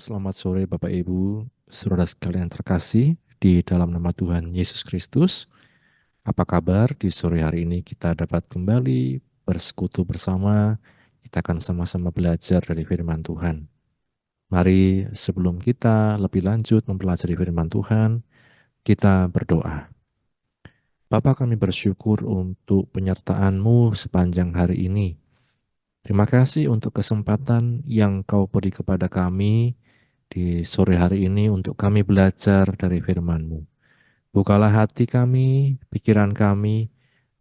selamat sore Bapak Ibu, saudara sekalian yang terkasih di dalam nama Tuhan Yesus Kristus. Apa kabar di sore hari ini kita dapat kembali bersekutu bersama, kita akan sama-sama belajar dari firman Tuhan. Mari sebelum kita lebih lanjut mempelajari firman Tuhan, kita berdoa. Bapa, kami bersyukur untuk penyertaan-Mu sepanjang hari ini. Terima kasih untuk kesempatan yang Kau beri kepada kami di sore hari ini untuk kami belajar dari firman-Mu. Bukalah hati kami, pikiran kami,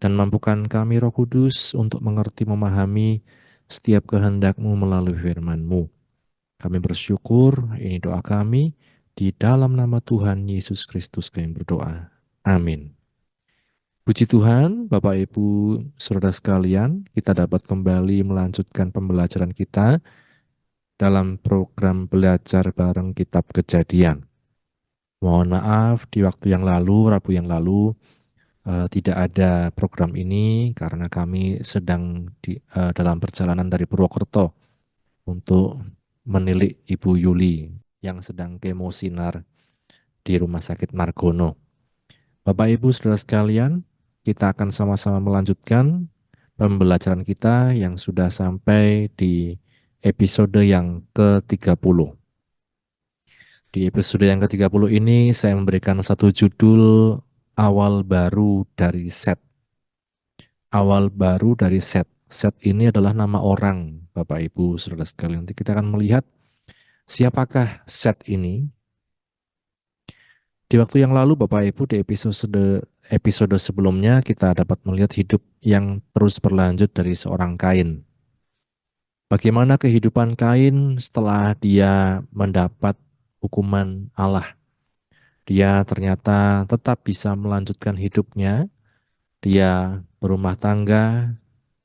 dan mampukan kami Roh Kudus untuk mengerti memahami setiap kehendak-Mu melalui firman-Mu. Kami bersyukur, ini doa kami, di dalam nama Tuhan Yesus Kristus kami berdoa. Amin. Puji Tuhan, Bapak Ibu, Saudara sekalian, kita dapat kembali melanjutkan pembelajaran kita dalam program belajar bareng Kitab Kejadian. Mohon maaf di waktu yang lalu, Rabu yang lalu, tidak ada program ini karena kami sedang dalam perjalanan dari Purwokerto untuk menilik Ibu Yuli yang sedang kemosinar di Rumah Sakit Margono. Bapak Ibu Saudara sekalian, kita akan sama-sama melanjutkan pembelajaran kita yang sudah sampai di episode yang ke-30. Di episode yang ke-30 ini saya memberikan satu judul awal baru dari Set. Awal baru dari Set. Set ini adalah nama orang, Bapak Ibu, Saudara sekalian. Nanti kita akan melihat siapakah Set ini. Di waktu yang lalu, Bapak Ibu, di episode sebelumnya kita dapat melihat hidup yang terus berlanjut dari seorang Kain. Bagaimana kehidupan Kain setelah dia mendapat hukuman Allah. Dia ternyata tetap bisa melanjutkan hidupnya. Dia berumah tangga,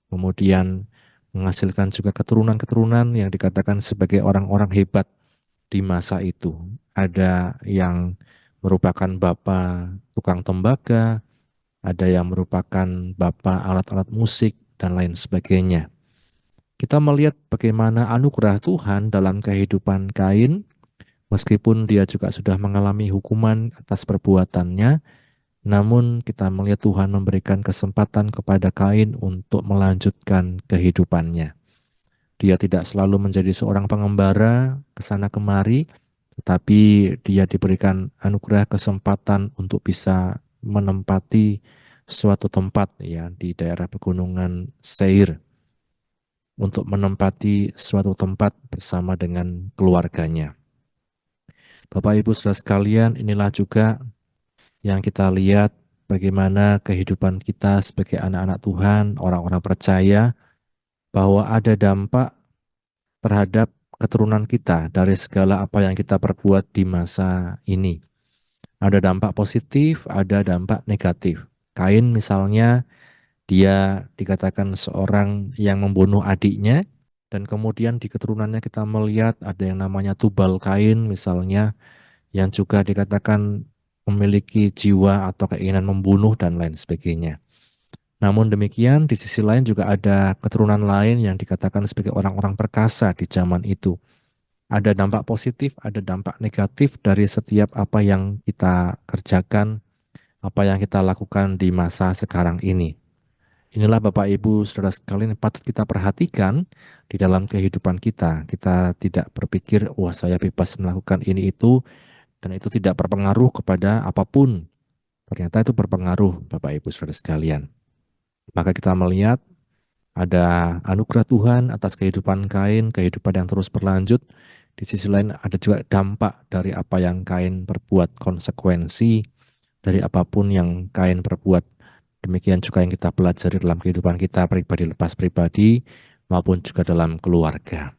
kemudian menghasilkan juga keturunan-keturunan yang dikatakan sebagai orang-orang hebat di masa itu. Ada yang merupakan bapa tukang tembaga, ada yang merupakan bapa alat-alat musik, dan lain sebagainya. Kita melihat bagaimana anugerah Tuhan dalam kehidupan Kain, meskipun dia juga sudah mengalami hukuman atas perbuatannya, namun kita melihat Tuhan memberikan kesempatan kepada Kain untuk melanjutkan kehidupannya. Dia tidak selalu menjadi seorang pengembara ke sana kemari, tetapi dia diberikan anugerah kesempatan untuk bisa menempati suatu tempat ya di daerah pegunungan Seir, untuk menempati suatu tempat bersama dengan keluarganya. Bapak Ibu Saudara sekalian, inilah juga yang kita lihat bagaimana kehidupan kita sebagai anak-anak Tuhan, orang-orang percaya, bahwa ada dampak terhadap keturunan kita dari segala apa yang kita perbuat di masa ini. Ada dampak positif, ada dampak negatif. Kain misalnya, dia dikatakan seorang yang membunuh adiknya, dan kemudian di keturunannya kita melihat ada yang namanya Tubal Kain misalnya, yang juga dikatakan memiliki jiwa atau keinginan membunuh dan lain sebagainya. Namun demikian, di sisi lain juga ada keturunan lain yang dikatakan sebagai orang-orang perkasa di zaman itu. Ada dampak positif, ada dampak negatif dari setiap apa yang kita kerjakan, apa yang kita lakukan di masa sekarang ini. Inilah Bapak Ibu Saudara sekalian yang patut kita perhatikan di dalam kehidupan kita. Kita tidak berpikir, wah saya bebas melakukan ini itu, dan itu tidak berpengaruh kepada apapun. Ternyata itu berpengaruh Bapak Ibu Saudara sekalian. Maka kita melihat ada anugerah Tuhan atas kehidupan Kain, kehidupan yang terus berlanjut. Di sisi lain ada juga dampak dari apa yang Kain perbuat, konsekuensi dari apapun yang Kain perbuat. Demikian juga yang kita pelajari dalam kehidupan kita pribadi lepas pribadi maupun juga dalam keluarga.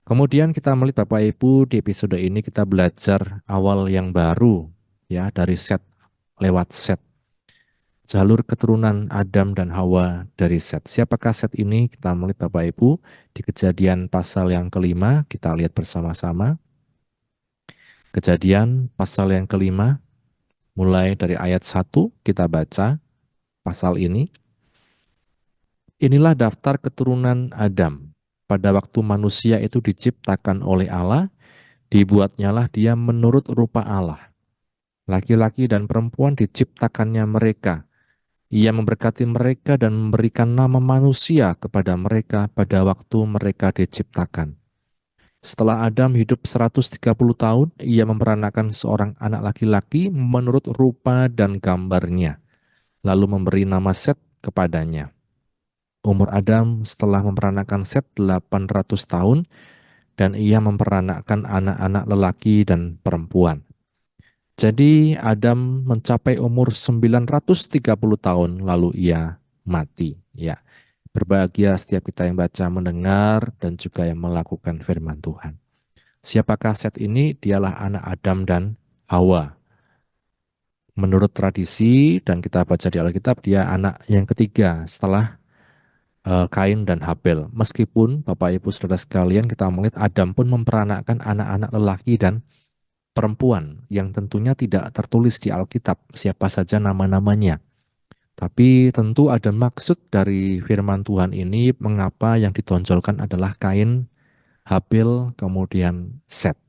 Kemudian kita melihat Bapak Ibu di episode ini kita belajar awal yang baru ya dari Set lewat Set. Jalur keturunan Adam dan Hawa dari Set. Siapakah Set ini? Kita melihat Bapak Ibu di Kejadian pasal yang kelima, kita lihat bersama-sama. Kejadian pasal yang kelima, mulai dari ayat 1 kita baca pasal ini. Inilah daftar keturunan Adam pada waktu manusia itu diciptakan oleh Allah Dibuatnyalah dia menurut rupa Allah. Laki-laki dan perempuan diciptakannya mereka. Ia memberkati mereka dan memberikan nama manusia kepada mereka pada waktu mereka diciptakan. Setelah Adam hidup 130 tahun, ia memperanakan seorang anak laki-laki menurut rupa dan gambarnya, lalu memberi nama Set kepadanya. Umur Adam setelah memperanakan Set 800 tahun, dan ia memperanakan anak-anak lelaki dan perempuan. Jadi Adam mencapai umur 930 tahun lalu ia mati. Ya, berbahagia setiap kita yang baca, mendengar, dan juga yang melakukan firman Tuhan. Siapakah Set ini? Dialah anak Adam dan Hawa. Menurut tradisi dan kita baca di Alkitab, dia anak yang ketiga setelah Kain dan Habel. Meskipun Bapak Ibu Saudara sekalian kita melihat Adam pun memperanakkan anak-anak lelaki dan perempuan yang tentunya tidak tertulis di Alkitab siapa saja nama-namanya. Tapi tentu ada maksud dari firman Tuhan ini, mengapa yang ditonjolkan adalah Kain, Habel, kemudian Set.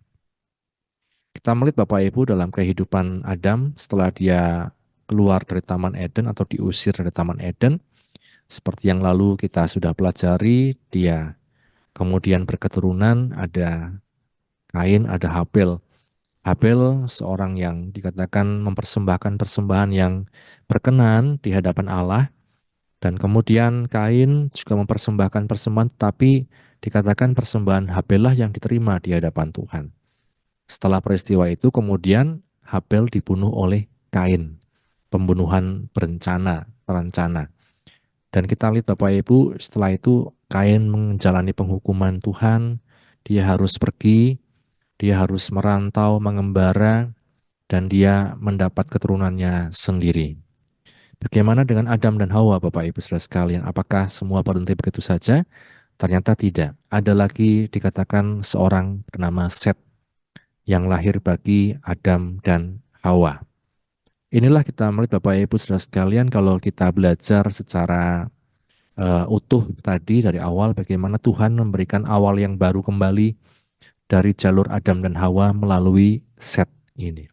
Kita melihat Bapak Ibu dalam kehidupan Adam setelah dia keluar dari Taman Eden atau diusir dari Taman Eden, seperti yang lalu kita sudah pelajari, dia kemudian berketurunan, ada Kain, ada Habel. Habel seorang yang dikatakan mempersembahkan persembahan yang berkenan di hadapan Allah, dan kemudian Kain juga mempersembahkan persembahan, tapi dikatakan persembahan Habel lah yang diterima di hadapan Tuhan. Setelah peristiwa itu kemudian Habel dibunuh oleh Kain, pembunuhan terencana. Dan kita lihat Bapak Ibu, setelah itu Kain menjalani penghukuman Tuhan, dia harus pergi, dia harus merantau, mengembara, dan dia mendapat keturunannya sendiri. Bagaimana dengan Adam dan Hawa, Bapak Ibu Saudara sekalian? Apakah semua berhenti begitu saja? Ternyata tidak. Ada lagi dikatakan seorang bernama Set yang lahir bagi Adam dan Hawa. Inilah kita melihat Bapak Ibu Saudara sekalian, kalau kita belajar secara utuh tadi dari awal, bagaimana Tuhan memberikan awal yang baru kembali dari jalur Adam dan Hawa melalui Set ini.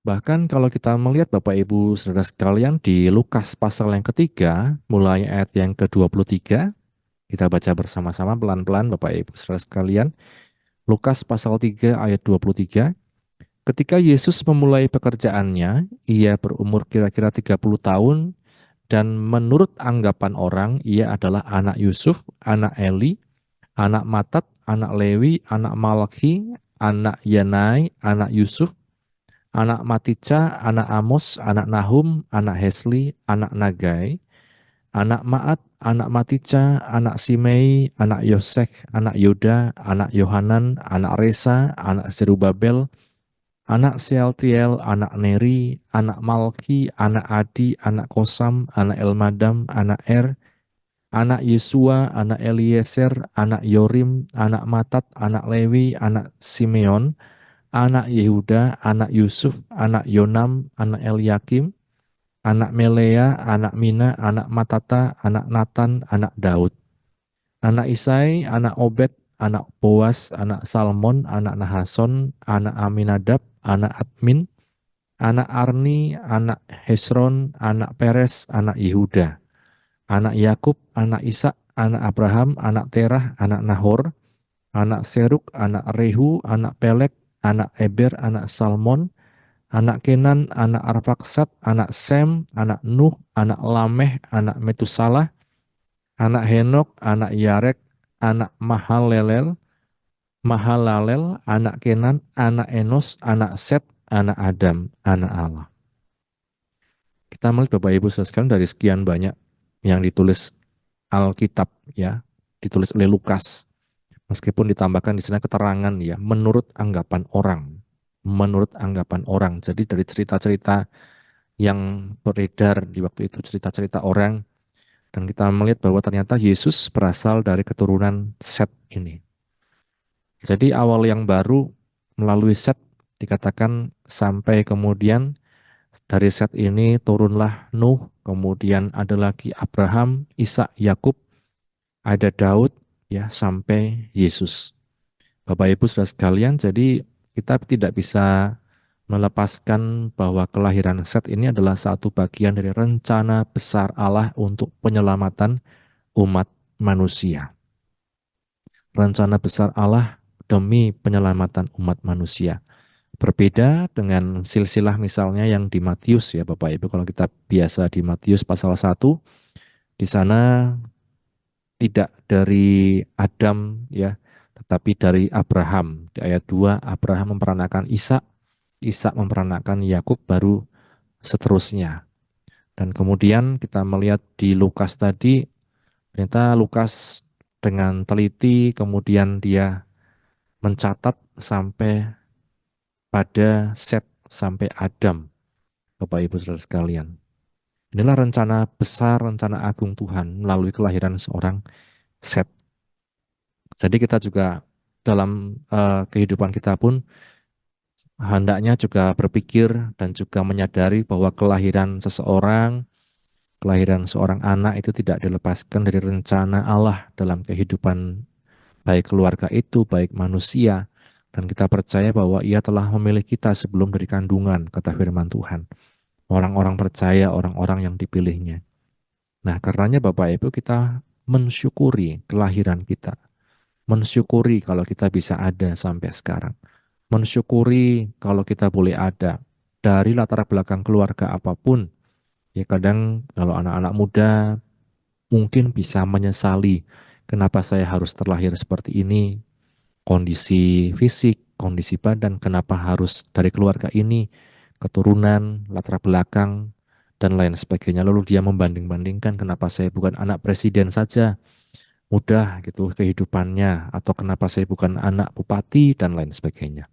Bahkan kalau kita melihat Bapak Ibu Saudara sekalian di Lukas pasal yang ketiga, mulai ayat yang ke-23, kita baca bersama-sama pelan-pelan Bapak Ibu Saudara sekalian. Lukas pasal 3 ayat 23, ketika Yesus memulai pekerjaannya, ia berumur kira-kira 30 tahun, dan menurut anggapan orang, ia adalah anak Yusuf, anak Eli, anak Matat, anak Lewi, anak Malki, anak Yanai, anak Yusuf, anak Matica, anak Amos, anak Nahum, anak Hesli, anak Nagai, anak Maat, anak Matica, anak Simei, anak Yosek, anak Yoda, anak Yohanan, anak Resa, anak Zerubabel, anak Sealtiel, anak Neri, anak Malki, anak Adi, anak Kosam, anak Elmadam, anak anak Yesua, anak Eliezer, anak Yorim, anak Matat, anak Lewi, anak Simeon, anak Yehuda, anak Yusuf, anak Yonam, anak Eliakim, anak Melea, anak Mina, anak Matata, anak Natan, anak Daud, anak Isai, anak Obed, anak Boas, anak Salmon, anak Nahason, anak Aminadab, anak Admin, anak Arni, anak Hesron, anak Peres, anak Yehuda, anak Yakub, anak Ishak, anak Abraham, anak Terah, anak Nahor, anak Seruk, anak Rehu, anak Pelek, anak Eber, anak Salmon, anak Kenan, anak Arfaksad, anak Sem, anak Nuh, anak Lameh, anak Metusalah, anak Henok, anak Yarek, anak Mahalalel, anak Kenan, anak Enos, anak Set, anak Adam, anak Allah. Kita melihat Bapak Ibu saudara sekalian dari sekian banyak yang ditulis Alkitab, ya, ditulis oleh Lukas. Meskipun ditambahkan di sana keterangan, ya, menurut anggapan orang. Menurut anggapan orang. Jadi dari cerita-cerita yang beredar di waktu itu, cerita-cerita orang, dan kita melihat bahwa ternyata Yesus berasal dari keturunan Set ini. Jadi awal yang baru melalui Set dikatakan sampai kemudian dari Set ini turunlah Nuh, kemudian ada lagi Abraham, Ishak, Yakub, ada Daud, ya, sampai Yesus. Bapak Ibu Saudara sekalian, jadi kita tidak bisa melepaskan bahwa kelahiran Set ini adalah satu bagian dari rencana besar Allah untuk penyelamatan umat manusia. Rencana besar Allah demi penyelamatan umat manusia. Berbeda dengan silsilah misalnya yang di Matius ya Bapak Ibu. Kalau kita biasa di Matius pasal 1, di sana tidak dari Adam ya, tetapi dari Abraham. Di ayat 2, Abraham memperanakan Ishak, Ishak memperanakan Yakub, baru seterusnya. Dan kemudian kita melihat di Lukas tadi, ternyata Lukas dengan teliti kemudian dia mencatat sampai pada Set, sampai Adam, Bapak Ibu Saudara sekalian. Inilah rencana besar, rencana agung Tuhan melalui kelahiran seorang Set. Jadi kita juga dalam kehidupan kita pun hendaknya juga berpikir dan juga menyadari bahwa kelahiran seorang anak itu tidak dilepaskan dari rencana Allah dalam kehidupan baik keluarga itu, baik manusia. Dan kita percaya bahwa Ia telah memilih kita sebelum dari kandungan, kata firman Tuhan. Orang-orang percaya, orang-orang yang dipilihnya. Nah, karenanya Bapak Ibu kita mensyukuri kelahiran kita. Mensyukuri kalau kita bisa ada sampai sekarang. Mensyukuri kalau kita boleh ada dari latar belakang keluarga apapun. Ya kadang kalau anak-anak muda mungkin bisa menyesali kenapa saya harus terlahir seperti ini, kondisi fisik, kondisi badan, kenapa harus dari keluarga ini, keturunan, latar belakang, dan lain sebagainya. Lalu dia membanding-bandingkan kenapa saya bukan anak presiden saja, mudah gitu kehidupannya, atau kenapa saya bukan anak bupati, dan lain sebagainya.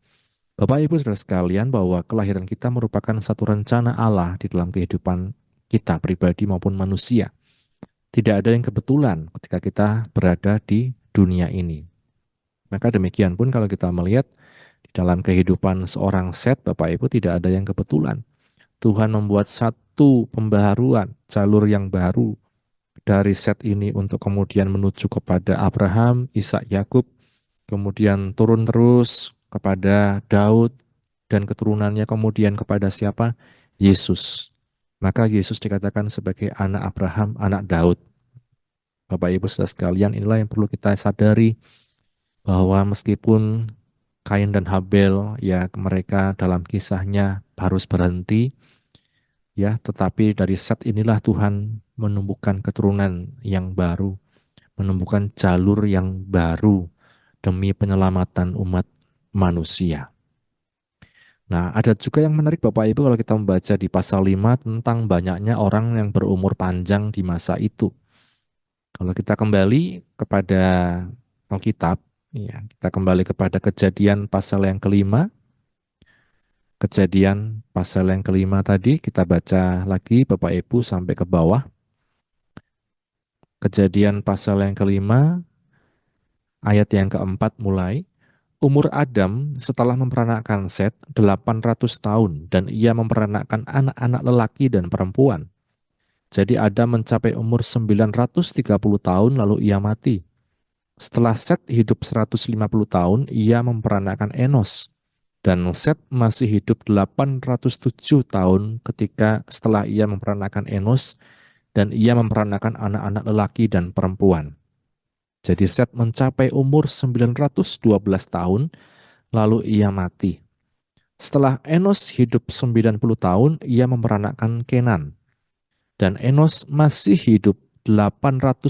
Bapak Ibu Saudara sekalian, bahwa kelahiran kita merupakan satu rencana Allah di dalam kehidupan kita pribadi maupun manusia. Tidak ada yang kebetulan ketika kita berada di dunia ini. Maka demikian pun kalau kita melihat di dalam kehidupan seorang Set, Bapak Ibu, tidak ada yang kebetulan. Tuhan membuat satu pembaharuan, jalur yang baru dari Set ini untuk kemudian menuju kepada Abraham, Ishak, Yakub, kemudian turun terus kepada Daud, dan keturunannya kemudian kepada siapa? Yesus. Maka Yesus dikatakan sebagai anak Abraham, anak Daud. Bapak Ibu Saudara sekalian, inilah yang perlu kita sadari, bahwa meskipun Kain dan Habel ya mereka dalam kisahnya harus berhenti ya, tetapi dari Set inilah Tuhan menumbuhkan keturunan yang baru, menumbuhkan jalur yang baru demi penyelamatan umat manusia. Nah, ada juga yang menarik Bapak Ibu kalau kita membaca di pasal 5 tentang banyaknya orang yang berumur panjang di masa itu. Kalau kita kembali kepada Alkitab, ya, kita kembali kepada Kejadian pasal yang kelima. Kejadian pasal yang kelima tadi kita baca lagi Bapak Ibu sampai ke bawah. Kejadian pasal yang kelima ayat yang keempat mulai. Umur Adam setelah memperanakkan Set 800 tahun dan ia memperanakkan anak-anak lelaki dan perempuan. Jadi Adam mencapai umur 930 tahun lalu ia mati. Setelah Set hidup 150 tahun, ia memperanakkan Enos. Dan Set masih hidup 807 tahun ketika setelah ia memperanakan Enos, dan ia memperanakan anak-anak lelaki dan perempuan. Jadi Set mencapai umur 912 tahun, lalu ia mati. Setelah Enos hidup 90 tahun, ia memperanakan Kenan. Dan Enos masih hidup 815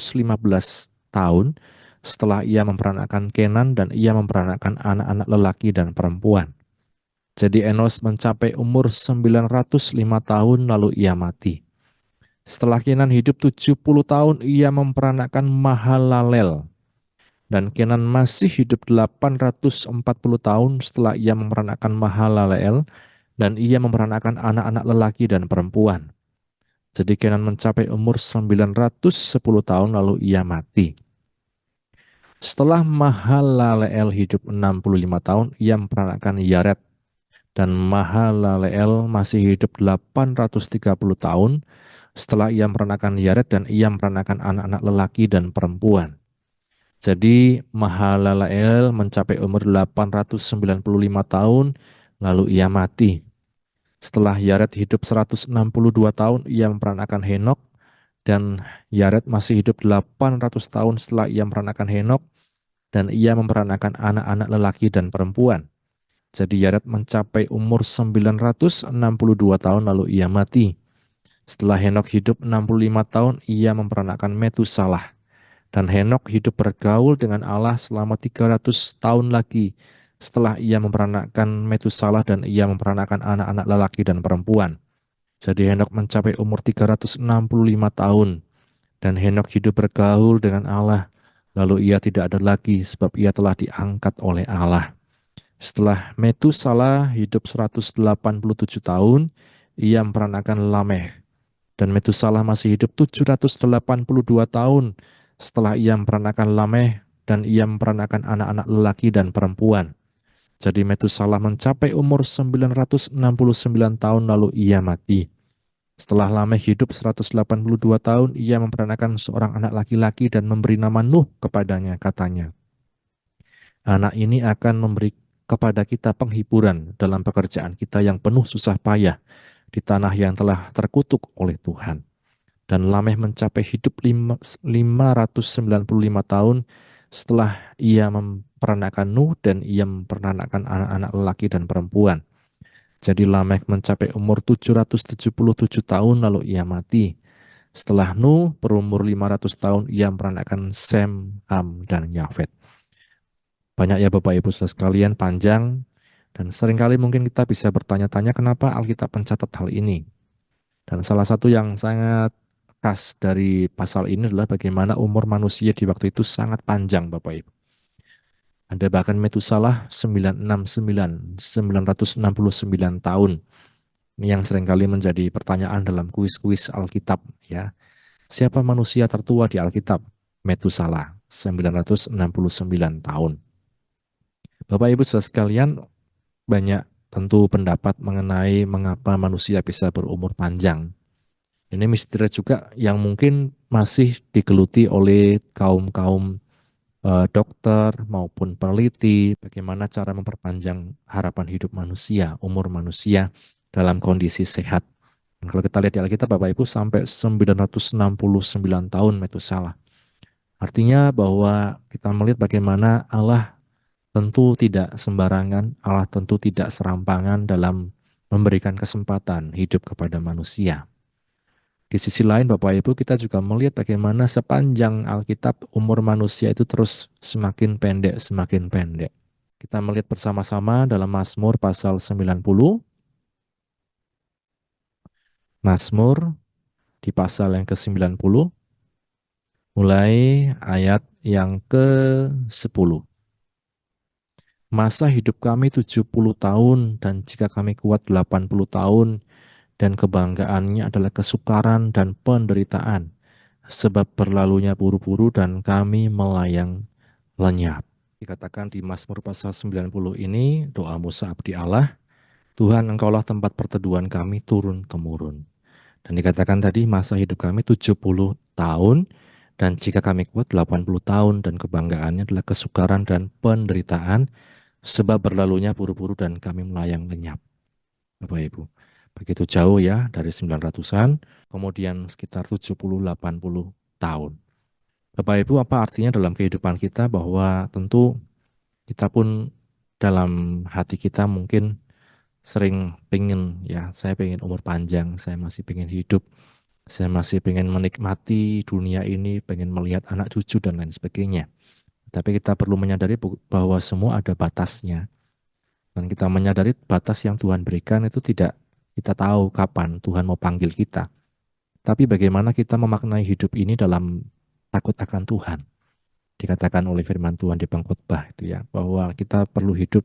tahun setelah ia memperanakan Kenan, dan ia memperanakan anak-anak lelaki dan perempuan. Jadi Enos mencapai umur 905 tahun lalu ia mati. Setelah Kenan hidup 70 tahun, ia memperanakkan Mahalalel. Dan Kenan masih hidup 840 tahun setelah ia memperanakkan Mahalalel, dan ia memperanakkan anak-anak lelaki dan perempuan. Jadi Kenan mencapai umur 910 tahun lalu ia mati. Setelah Mahalaleel hidup 65 tahun, ia memperanakkan Yared. Dan Mahalaleel masih hidup 830 tahun setelah ia memperanakan Yared, dan ia memperanakan anak-anak lelaki dan perempuan. Jadi Mahalaleel mencapai umur 895 tahun, lalu ia mati. Setelah Yared hidup 162 tahun, ia memperanakan Henok, dan Yared masih hidup 800 tahun setelah ia memperanakan Henok, dan ia memperanakan anak-anak lelaki dan perempuan. Jadi Yared mencapai umur 962 tahun, lalu ia mati. Setelah Henok hidup 65 tahun, ia memperanakan Metusalah. Dan Henok hidup bergaul dengan Allah selama 300 tahun lagi setelah ia memperanakan Metusalah, dan ia memperanakan anak-anak lelaki dan perempuan. Jadi Henok mencapai umur 365 tahun, dan Henok hidup bergaul dengan Allah. Lalu ia tidak ada lagi sebab ia telah diangkat oleh Allah. Setelah Metusalah hidup 187 tahun, ia memperanakan Lameh. Dan Metusalah masih hidup 782 tahun setelah ia memperanakan Lameh, dan ia memperanakan anak-anak lelaki dan perempuan. Jadi Metusalah mencapai umur 969 tahun, lalu ia mati. Setelah Lameh hidup 182 tahun, ia memperanakan seorang anak laki-laki dan memberi nama Nuh kepadanya. Katanya, anak ini akan memberi kepada kita penghiburan dalam pekerjaan kita yang penuh susah payah di tanah yang telah terkutuk oleh Tuhan. Dan Lameh mencapai hidup 595 tahun setelah ia memperanakan Nuh, dan ia memperanakan anak-anak lelaki dan perempuan. Jadi Lameh mencapai umur 777 tahun, lalu ia mati. Setelah Nuh berumur 500 tahun, ia memperanakan Sem, Ham, dan Yafet. Banyak ya Bapak Ibu Saudara sekalian, panjang, dan seringkali mungkin kita bisa bertanya-tanya kenapa Alkitab mencatat hal ini. Dan salah satu yang sangat khas dari pasal ini adalah bagaimana umur manusia di waktu itu sangat panjang Bapak Ibu. Ada bahkan Metusalah 969 tahun. Ini yang seringkali menjadi pertanyaan dalam kuis-kuis Alkitab ya. Siapa manusia tertua di Alkitab? Metusalah 969 tahun. Bapak Ibu Saudara sekalian, banyak tentu pendapat mengenai mengapa manusia bisa berumur panjang. Ini misteri juga yang mungkin masih digeluti oleh kaum-kaum dokter maupun peneliti, bagaimana cara memperpanjang harapan hidup manusia, umur manusia dalam kondisi sehat. Dan kalau kita lihat di Alkitab, Bapak Ibu, sampai 969 tahun Metusalah. Artinya bahwa kita melihat bagaimana Allah tentu tidak sembarangan, Allah tentu tidak serampangan dalam memberikan kesempatan hidup kepada manusia. Di sisi lain Bapak Ibu, kita juga melihat bagaimana sepanjang Alkitab umur manusia itu terus semakin pendek, semakin pendek. Kita melihat bersama-sama dalam Mazmur pasal 90. Mazmur di pasal yang ke-90, mulai ayat yang ke-10. Masa hidup kami 70 tahun, dan jika kami kuat 80 tahun, dan kebanggaannya adalah kesukaran dan penderitaan, sebab berlalunya buru-buru dan kami melayang lenyap. Dikatakan di Mazmur pasal 90 ini, doa Musa abdi Allah, Tuhan engkaulah tempat perteduhan kami turun-temurun. Dan dikatakan tadi masa hidup kami 70 tahun, dan jika kami kuat 80 tahun, dan kebanggaannya adalah kesukaran dan penderitaan, sebab berlalunya buru-buru dan kami melayang lenyap. Bapak Ibu, begitu jauh ya dari 900-an, kemudian sekitar 70-80 tahun. Bapak Ibu, apa artinya dalam kehidupan kita bahwa tentu kita pun dalam hati kita mungkin sering pengen ya, saya pengen umur panjang, saya masih pengen hidup, saya masih pengen menikmati dunia ini, pengen melihat anak cucu dan lain sebagainya. Tapi kita perlu menyadari bahwa semua ada batasnya. Dan kita menyadari batas yang Tuhan berikan itu tidak kita tahu kapan Tuhan mau panggil kita. Tapi bagaimana kita memaknai hidup ini dalam takut akan Tuhan. Dikatakan oleh firman Tuhan di pengkhotbah itu ya, bahwa kita perlu hidup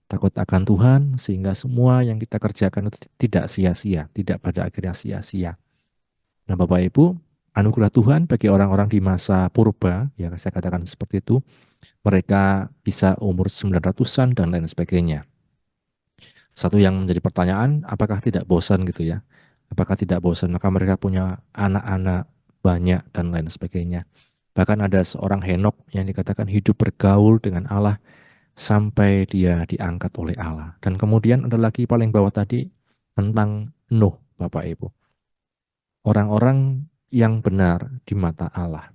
takut akan Tuhan sehingga semua yang kita kerjakan itu tidak sia-sia, tidak pada akhirnya sia-sia. Nah Bapak Ibu, anugerah Tuhan bagi orang-orang di masa purba, ya saya katakan seperti itu, mereka bisa umur 900-an dan lain sebagainya. Satu yang menjadi pertanyaan, apakah tidak bosan gitu ya? Apakah tidak bosan? Maka mereka punya anak-anak banyak dan lain sebagainya. Bahkan ada seorang Henok yang dikatakan hidup bergaul dengan Allah sampai dia diangkat oleh Allah. Dan kemudian ada lagi paling bawah tadi tentang Nuh, Bapak Ibu. Orang-orang yang benar di mata Allah.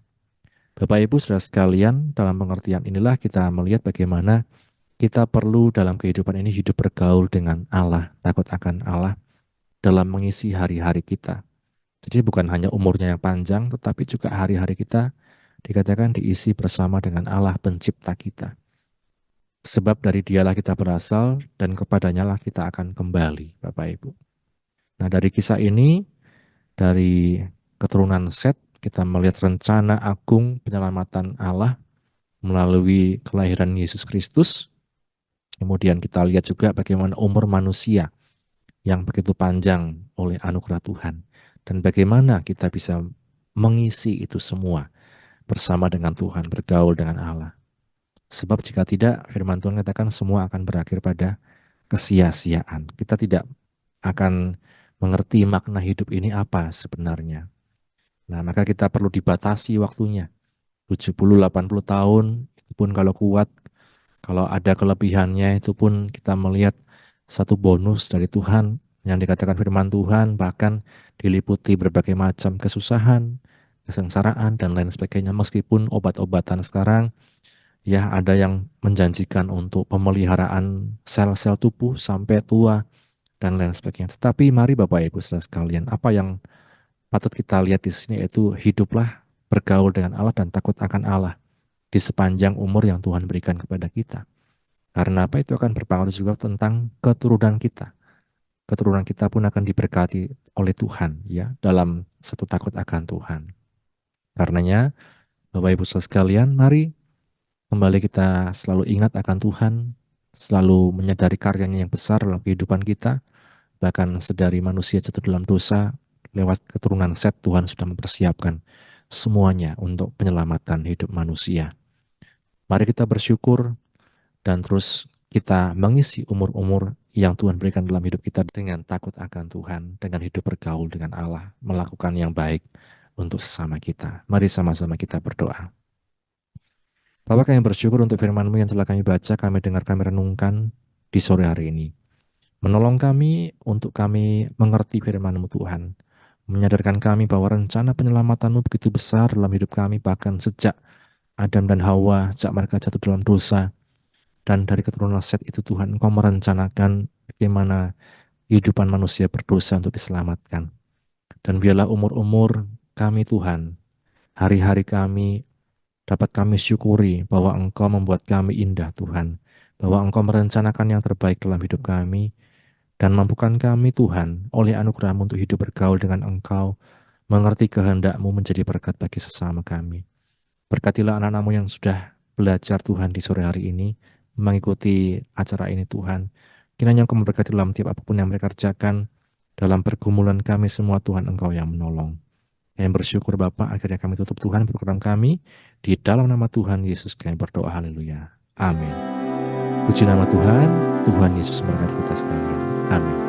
Bapak Ibu saudara sekalian, dalam pengertian inilah kita melihat bagaimana kita perlu dalam kehidupan ini hidup bergaul dengan Allah, takut akan Allah dalam mengisi hari-hari kita. Jadi bukan hanya umurnya yang panjang, tetapi juga hari-hari kita dikatakan diisi bersama dengan Allah pencipta kita. Sebab dari dialah kita berasal dan kepadanya lah kita akan kembali, Bapak Ibu. Nah, dari kisah ini, dari keturunan Set, kita melihat rencana agung penyelamatan Allah melalui kelahiran Yesus Kristus. Kemudian kita lihat juga bagaimana umur manusia yang begitu panjang oleh anugerah Tuhan. Dan bagaimana kita bisa mengisi itu semua bersama dengan Tuhan, bergaul dengan Allah. Sebab jika tidak, firman Tuhan katakan semua akan berakhir pada kesia-siaan. Kita tidak akan mengerti makna hidup ini apa sebenarnya. Nah, maka kita perlu dibatasi waktunya. 70-80 tahun, itu pun kalau kuat, kalau ada kelebihannya itu pun kita melihat satu bonus dari Tuhan yang dikatakan firman Tuhan, bahkan diliputi berbagai macam kesusahan, kesengsaraan, dan lain sebagainya. Meskipun obat-obatan sekarang ya ada yang menjanjikan untuk pemeliharaan sel-sel tubuh sampai tua dan lain sebagainya. Tetapi mari Bapak Ibu saudara sekalian, apa yang patut kita lihat di sini yaitu hiduplah bergaul dengan Allah dan takut akan Allah di sepanjang umur yang Tuhan berikan kepada kita. Karena apa? Itu akan berpengaruh juga tentang keturunan kita. Keturunan kita pun akan diberkati oleh Tuhan ya dalam satu takut akan Tuhan. Karenanya Bapak Ibu saudara sekalian, mari kembali kita selalu ingat akan Tuhan, selalu menyadari karyanya yang besar dalam kehidupan kita, bahkan sedari manusia jatuh dalam dosa, lewat keturunan Set Tuhan sudah mempersiapkan semuanya untuk penyelamatan hidup manusia. Mari kita bersyukur dan terus kita mengisi umur-umur yang Tuhan berikan dalam hidup kita dengan takut akan Tuhan, dengan hidup bergaul dengan Allah, melakukan yang baik untuk sesama kita. Mari sama-sama kita berdoa. Bapa, kami bersyukur untuk firman-Mu yang telah kami baca, kami dengar, kami renungkan di sore hari ini. Menolong kami untuk kami mengerti firman-Mu Tuhan. Menyadarkan kami bahwa rencana penyelamatanmu begitu besar dalam hidup kami, bahkan sejak Adam dan Hawa, sejak mereka jatuh dalam dosa. Dan dari keturunan Set itu Tuhan, Engkau merencanakan bagaimana kehidupan manusia berdosa untuk diselamatkan. Dan biarlah umur-umur kami Tuhan, hari-hari kami dapat kami syukuri bahwa Engkau membuat kami indah Tuhan. Bahwa Engkau merencanakan yang terbaik dalam hidup kami. Dan mampukan kami Tuhan oleh anugerah-Mu untuk hidup bergaul dengan Engkau, mengerti kehendak-Mu menjadi berkat bagi sesama kami. Berkatilah anak-anak-Mu yang sudah belajar Tuhan di sore hari ini, mengikuti acara ini Tuhan. Kiranya Engkau memberkati dalam tiap apapun yang mereka kerjakan, dalam pergumulan kami semua Tuhan Engkau yang menolong. Yang bersyukur Bapa, akhirnya kami tutup Tuhan program kami, di dalam nama Tuhan Yesus kami berdoa, haleluya. Amin. Puji nama Tuhan, Tuhan Yesus memberkati kita sekalian. Amin.